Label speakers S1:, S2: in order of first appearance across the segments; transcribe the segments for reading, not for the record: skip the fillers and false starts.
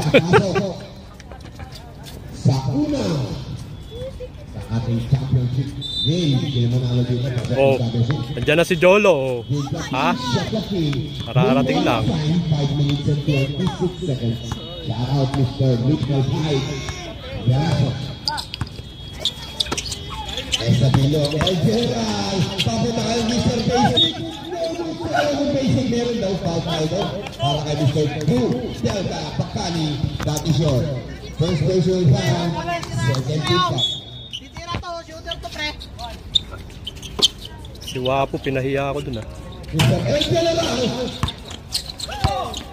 S1: Papasok sa una sa ating championship game. Kaya manalo dito.
S2: Oh, nandiyan na si Jolo. Ha? Mararating lang.
S1: 5 minutes and 26 seconds. Shout out Mr. Mitchell Hyde. Yaso. Esa bilog. Ay, Gerald. Sabi na kayo Mr. Basic. Mr. Basic meron daw foul doon. Para kay Mr. Blue. Delta. Pakani. Dati short. First person foul. Second pick up.
S2: Si Wapo, pinahiya ako dun ah.
S1: Mr. Angel lang.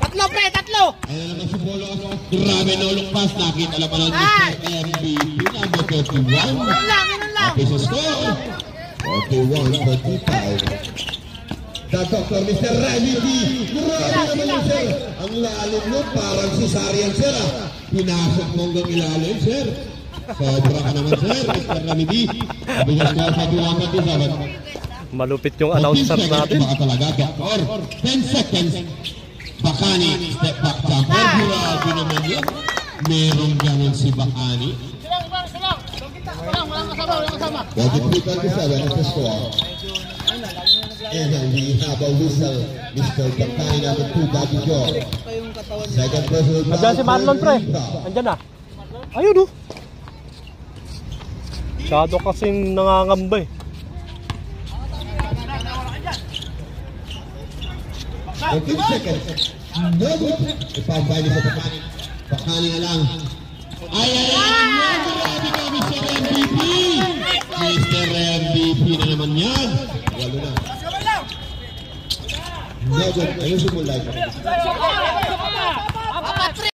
S3: Tatlo pre, tatlo!
S1: Ayan naman si Bolo. Grabe na ulong pass. Nakita lang pala Mr. MVP. Number 31.
S3: Ganun lang.
S1: Okay, so score. 41-45. The Dr. Mr. Remy D. Grabe naman yun, sir. Ang lalim mo, parang si Sarian, sir. Pinasok mo hanggang ilalim, sir. Sobra ka naman, sir. Mr. Remy D. Sabi niya score sa 21-27.
S2: Malupit yung announcer natin.
S1: Baka talaga, Dr. 10 seconds. Bakani, step back jumper. Grabe naman yun. Merong ganun si Bakani.
S3: Walang kasama.
S1: 43-27 is the score. And then we have a whistle. Mr. Bakani number 2, Daddy Joe. Second person.
S2: Nandiyan si Marlon, pre. Nandiyan na. Ayun, oh. Masyado kasing nangangamba eh.
S1: 14 seconds. No good. Ipambay ni sa Bakani. Bakani na lang. Ay! Grabe ka, Mr. MVP! Mr. MVP na naman yan. Walo na. No good. Ayusin mo like.